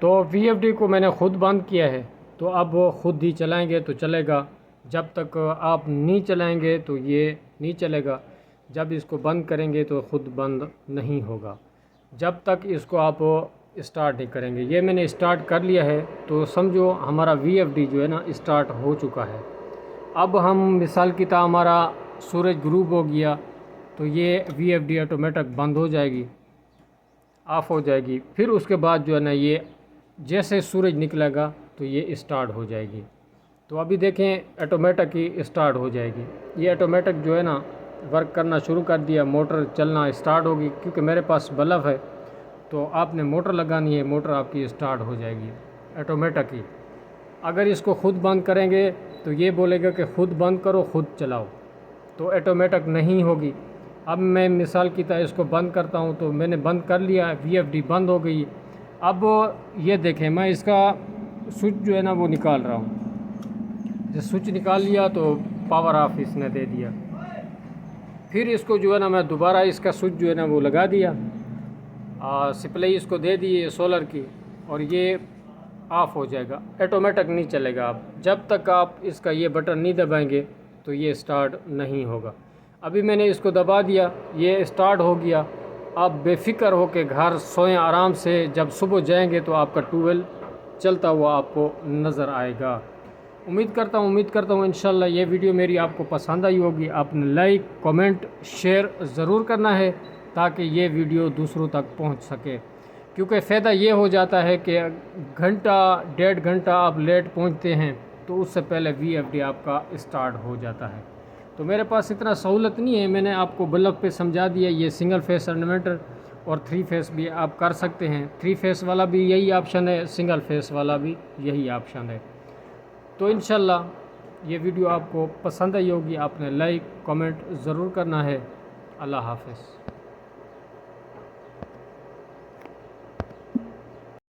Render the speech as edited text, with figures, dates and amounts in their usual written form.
تو VFD کو میں نے خود بند کیا ہے، تو اب خود ہی چلائیں گے تو چلے گا، جب تک آپ نہیں چلائیں گے تو یہ نہیں چلے گا، جب اس کو بند کریں گے تو خود بند نہیں ہوگا، جب تک اس کو آپ اسٹارٹ نہیں کریں گے۔ یہ میں نے اسٹارٹ کر لیا ہے تو سمجھو ہمارا VFD جو ہے نا اسٹارٹ ہو چکا ہے۔ اب ہم مثال کی طرح ہمارا سورج غروب ہو گیا تو یہ VFD آٹومیٹک بند ہو جائے گی، آف ہو جائے گی، پھر اس کے بعد جو ہے نا یہ جیسے سورج نکلے گا تو یہ اسٹارٹ ہو جائے گی۔ تو ابھی دیکھیں آٹومیٹک ہی اسٹارٹ ہو جائے گی، یہ آٹومیٹک جو ہے نا ورک کرنا شروع کر دیا، موٹر چلنا اسٹارٹ ہوگی، کیونکہ میرے پاس بلب ہے تو آپ نے موٹر لگانی ہے، موٹر آپ کی اسٹارٹ ہو جائے گی آٹومیٹک ہی۔ اگر اس کو خود بند کریں گے تو یہ بولے گا کہ خود بند کرو خود چلاؤ، تو آٹومیٹک نہیں ہوگی۔ اب میں مثال کی طرح اس کو بند کرتا ہوں تو میں نے بند کر لیا، VFD بند ہو گئی۔ اب یہ دیکھیں میں اس کا سوئچ جو ہے نا وہ نکال رہا ہوں، جب سوئچ نکال لیا تو پاور آف اس نے دے دیا، پھر اس کو جو ہے نا میں دوبارہ اس کا سوئچ جو ہے نا وہ لگا دیا، سپلائی اس کو دے دی ہے سولر کی، اور یہ آف ہو جائے گا، آٹومیٹک نہیں چلے گا۔ اب جب تک آپ اس کا یہ بٹن نہیں دبائیں گے تو یہ اسٹارٹ نہیں ہوگا۔ ابھی میں نے اس کو دبا دیا، یہ اسٹارٹ ہو گیا۔ آپ بے فکر ہو کے گھر سوئیں آرام سے، جب صبح جائیں گے تو آپ کا ٹویل چلتا ہوا آپ کو نظر آئے گا۔ امید کرتا ہوں انشاءاللہ یہ ویڈیو میری آپ کو پسند آئی ہوگی۔ آپ نے لائک، کمنٹ، شیئر ضرور کرنا ہے تاکہ یہ ویڈیو دوسروں تک پہنچ سکے، کیونکہ فائدہ یہ ہو جاتا ہے کہ گھنٹہ 1.5 گھنٹہ آپ لیٹ پہنچتے ہیں تو اس سے پہلے VFD آپ کا اسٹارٹ ہو جاتا ہے۔ تو میرے پاس اتنا سہولت نہیں ہے، میں نے آپ کو بلب پہ سمجھا دیا، یہ سنگل فیس انورٹر اور 3 فیس بھی آپ کر سکتے ہیں، 3 فیس والا بھی یہی آپشن ہے، سنگل فیس والا بھی یہی آپشن ہے۔ تو انشاءاللہ یہ ویڈیو آپ کو پسند آئی ہوگی، آپ نے لائک، کمنٹ ضرور کرنا ہے۔ اللہ حافظ۔